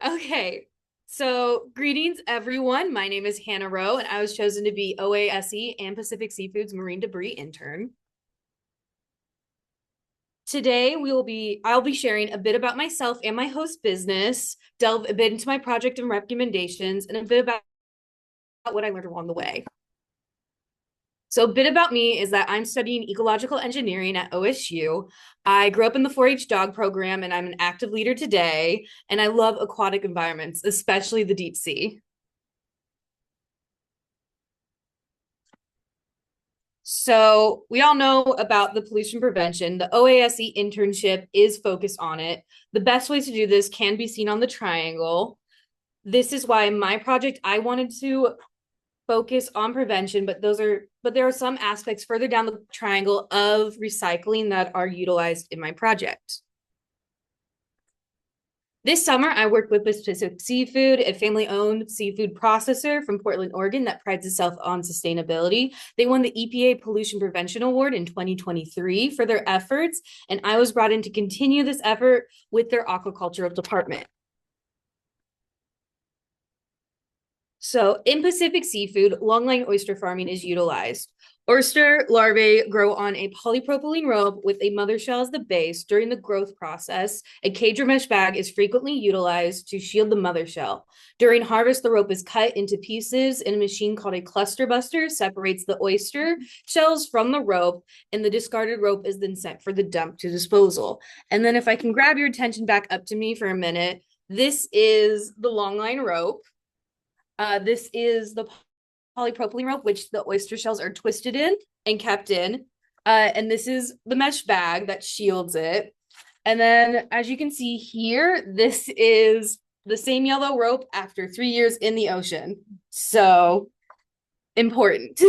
Okay, so greetings, everyone. My name is Hannah Wroe, and I was chosen to be OASE and Pacific Seafood's Marine Debris Intern. Today, I'll be sharing a bit about myself and my host business, delve a bit into my project and recommendations, and a bit about what I learned along the way. So, a bit about me is that I'm studying ecological engineering at OSU. I grew up in the 4 H dog program, and I'm an active leader today. And I love aquatic environments, especially the deep sea. So, we all know about the pollution prevention. The OASE internship is focused on it. The best ways to do this can be seen on the triangle. This is why my project, I wanted to focus on prevention, but there are some aspects further down the triangle of recycling that are utilized in my project. This summer, I worked with Pacific Seafood, a family-owned seafood processor from Portland, Oregon that prides itself on sustainability. They won the EPA Pollution Prevention Award in 2023 for their efforts, and I was brought in to continue this effort with their aquaculture department. So in Pacific Seafood, longline oyster farming is utilized. Oyster larvae grow on a polypropylene rope with a mother shell as the base. During the growth process, a cage or mesh bag is frequently utilized to shield the mother shell. During harvest, the rope is cut into pieces and a machine called a cluster buster separates the oyster shells from the rope, and the discarded rope is then sent for the dump to disposal. And then if I can grab your attention back up to me for a minute, this is the longline rope. This is the polypropylene rope, which the oyster shells are twisted in and kept in. And this is the mesh bag that shields it. And then, as you can see here, this is the same yellow rope after 3 years in the ocean. So important.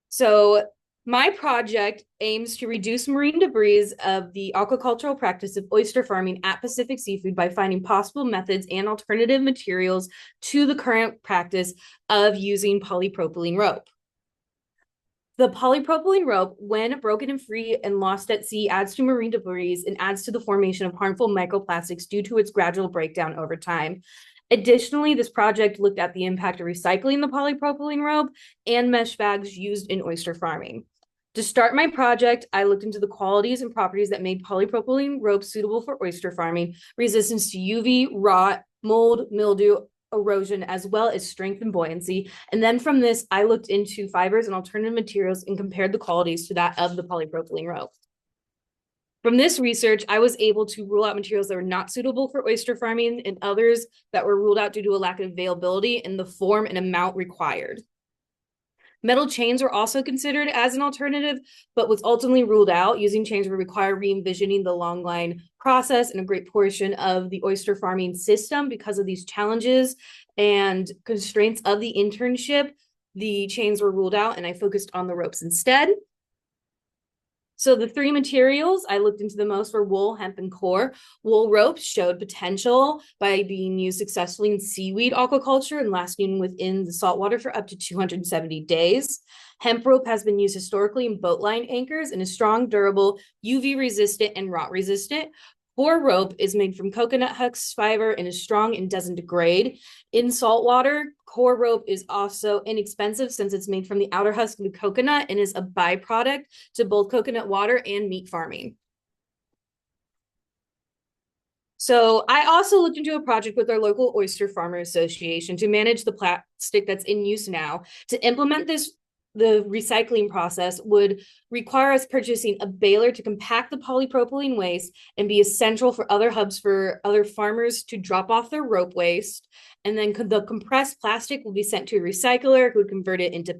So my project aims to reduce marine debris of the aquacultural practice of oyster farming at Pacific Seafood by finding possible methods and alternative materials to the current practice of using polypropylene rope. The polypropylene rope, when broken and free and lost at sea, adds to marine debris and adds to the formation of harmful microplastics due to its gradual breakdown over time. Additionally, this project looked at the impact of recycling the polypropylene rope and mesh bags used in oyster farming. To start my project, I looked into the qualities and properties that made polypropylene rope suitable for oyster farming, resistance to UV, rot, mold, mildew, erosion, as well as strength and buoyancy. And then from this, I looked into fibers and alternative materials and compared the qualities to that of the polypropylene rope. From this research, I was able to rule out materials that were not suitable for oyster farming and others that were ruled out due to a lack of availability in the form and amount required. Metal chains were also considered as an alternative, but was ultimately ruled out. Using chains would require re-envisioning the long line process and a great portion of the oyster farming system because of these challenges and constraints of the internship. The chains were ruled out, and I focused on the ropes instead. So the three materials I looked into the most were wool, hemp, and core. Wool ropes showed potential by being used successfully in seaweed aquaculture and lasting within the saltwater for up to 270 days. Hemp rope has been used historically in boat line anchors and is strong, durable, UV resistant, and rot resistant. Core rope is made from coconut husk fiber and is strong and doesn't degrade. In saltwater, core rope is also inexpensive since it's made from the outer husk of the coconut and is a byproduct to both coconut water and meat farming. So I also looked into a project with our local oyster farmer association to manage the plastic that's in use now. To implement this, the recycling process would require us purchasing a baler to compact the polypropylene waste and be essential for other hubs for other farmers to drop off their rope waste. And then the compressed plastic will be sent to a recycler who would convert it into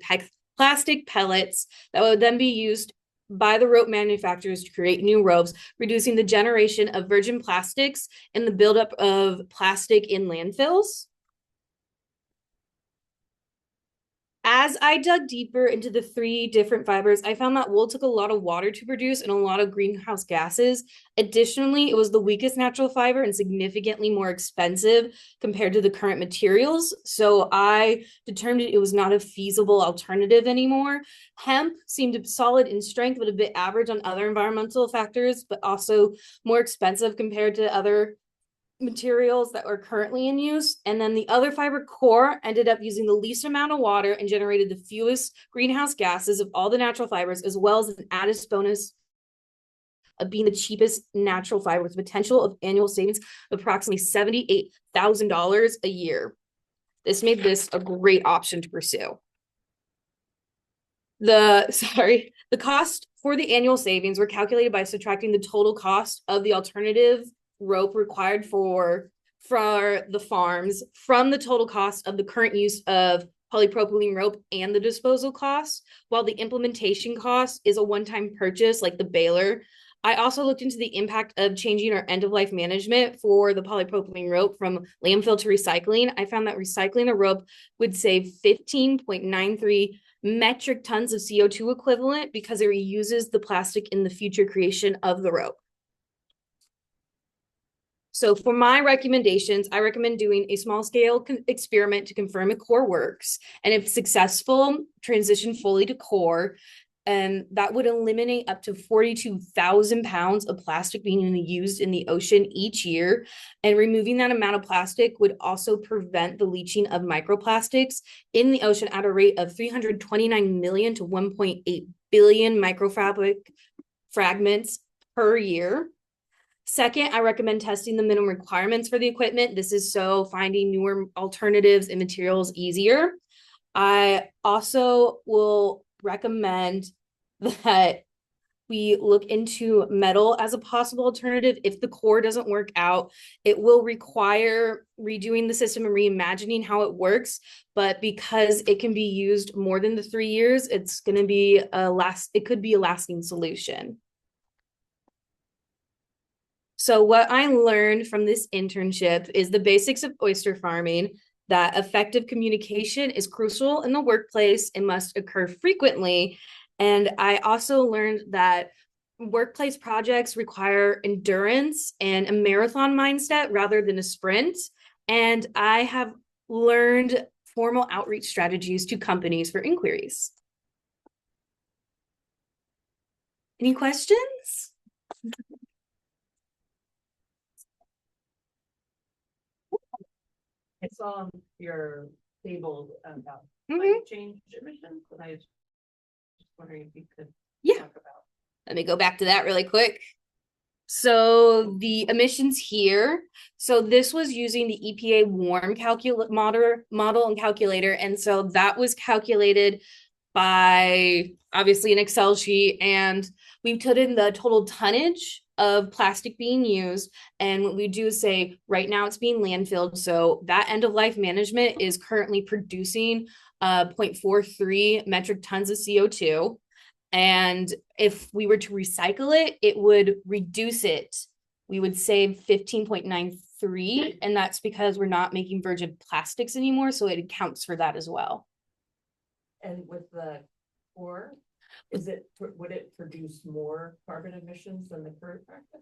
plastic pellets that would then be used by the rope manufacturers to create new ropes, reducing the generation of virgin plastics and the buildup of plastic in landfills. As I dug deeper into the three different fibers, I found that wool took a lot of water to produce and a lot of greenhouse gases. Additionally, it was the weakest natural fiber and significantly more expensive compared to the current materials. So I determined it was not a feasible alternative anymore. Hemp seemed solid in strength, but a bit average on other environmental factors, but also more expensive compared to other materials that are currently in use. And then the other fiber core ended up using the least amount of water and generated the fewest greenhouse gases of all the natural fibers, as well as an added bonus of being the cheapest natural fiber with potential of annual savings of approximately $78,000 a year. This made this a great option to pursue. The cost for the annual savings were calculated by subtracting the total cost of the alternative rope required for the farms from the total cost of the current use of polypropylene rope and the disposal costs, while the implementation cost is a one-time purchase like the baler. I also looked into the impact of changing our end-of-life management for the polypropylene rope from landfill to recycling. I found that recycling the rope would save 15.93 metric tons of CO2 equivalent because it reuses the plastic in the future creation of the rope. So for my recommendations, I recommend doing a small scale experiment to confirm if core works. And if successful, transition fully to core. And that would eliminate up to 42,000 pounds of plastic being used in the ocean each year. And removing that amount of plastic would also prevent the leaching of microplastics in the ocean at a rate of 329 million to 1.8 billion microfabric fragments per year. Second, I recommend testing the minimum requirements for the equipment. This is so finding newer alternatives and materials easier. I also will recommend that we look into metal as a possible alternative. If the core doesn't work out, it will require redoing the system and reimagining how it works. But because it can be used more than the 3 years, it's going to be it could be a lasting solution. So what I learned from this internship is the basics of oyster farming, that effective communication is crucial in the workplace and must occur frequently. And I also learned that workplace projects require endurance and a marathon mindset rather than a sprint. And I have learned formal outreach strategies to companies for inquiries. Any questions? I saw your table about climate change emissions, and I was just wondering if you could talk about. Let me go back to that really quick. So the emissions here, so this was using the EPA warm model and calculator. And so that was calculated by obviously an Excel sheet, and we put in the total tonnage of plastic being used. And what we do is say, right now it's being landfilled. So that end of life management is currently producing 0.43 metric tons of CO2. And if we were to recycle it, it would reduce it. We would save 15.93. And that's because we're not making virgin plastics anymore. So it accounts for that as well. And with the core, would it produce more carbon emissions than the current practice?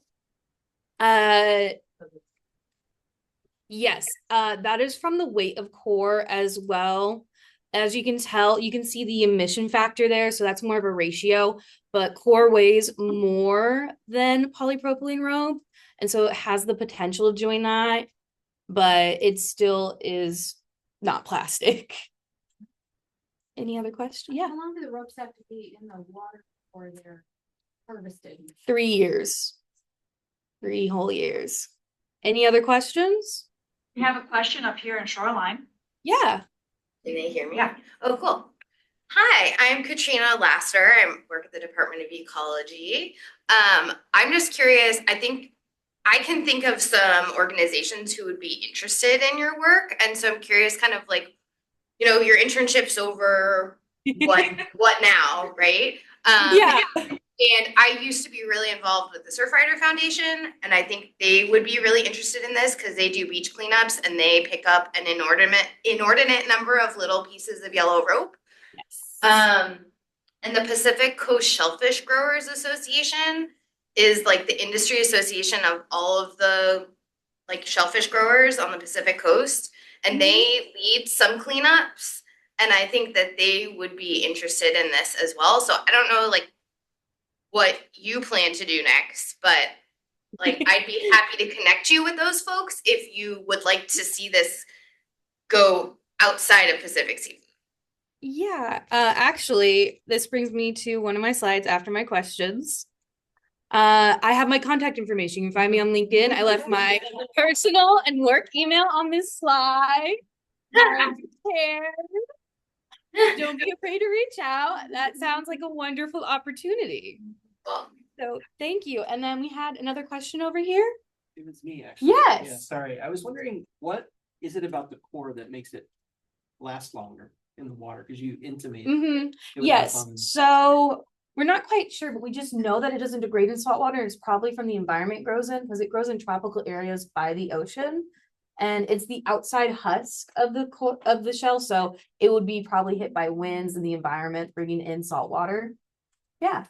Yes, that is from the weight of core as well. As you can tell, you can see the emission factor there, so that's more of a ratio, but core weighs more than polypropylene rope, and so it has the potential of doing that, but it still is not plastic. Any other questions? Yeah. How long do the ropes have to be in the water before they're harvested? 3 years. 3 whole years. Any other questions? We have a question up here in Shoreline. Yeah. Can they hear me? Yeah. Oh, cool. Hi, I'm Katrina Laster. I work at the Department of Ecology. I'm just curious, I can think of some organizations who would be interested in your work. And so I'm curious kind of like, your internship's over, what now, right? Yeah. And I used to be really involved with the Surfrider Foundation, and I think they would be really interested in this because they do beach cleanups and they pick up an inordinate number of little pieces of yellow rope. Yes. And the Pacific Coast Shellfish Growers Association is like the industry association of all of the like shellfish growers on the Pacific Coast, and they lead some cleanups, and I think that they would be interested in this as well. So I don't know like what you plan to do next, but Like, I'd be happy to connect you with those folks if you would like to see this go outside of Pacific Seafood. Yeah, actually, this brings me to one of my slides after my questions. I have my contact information. You can find me on LinkedIn. I left my personal and work email on this slide. Don't be afraid to reach out. That sounds like a wonderful opportunity. Well, So thank you. And then we had another question over here. It was me, actually. Yes. Yeah, sorry. I was wondering, what is it about the core that makes it last longer in the water? Because you intimated. Mm-hmm. it was Yes. up on- So we're not quite sure, but we just know that it doesn't degrade in salt water. It's probably from the environment it grows in, because it grows in tropical areas by the ocean. And it's the outside husk of the shell, so it would be probably hit by winds and the environment bringing in salt water. Yeah.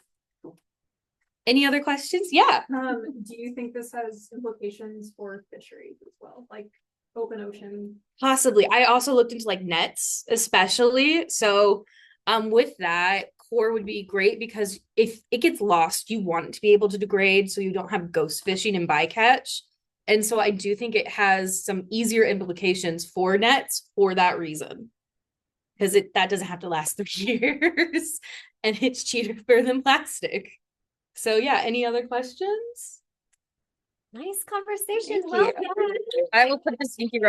Any other questions? Yeah. Do you think this has implications for fisheries as well, like open ocean? Possibly. I also looked into like nets, especially. So, with that, core would be great because if it gets lost, you want it to be able to degrade so you don't have ghost fishing and bycatch. And so I do think it has some easier implications for nets for that reason. Because that doesn't have to last 3 years and it's cheaper than plastic. So yeah, any other questions? Nice conversation. Thank Well you. done. I will put the sneaky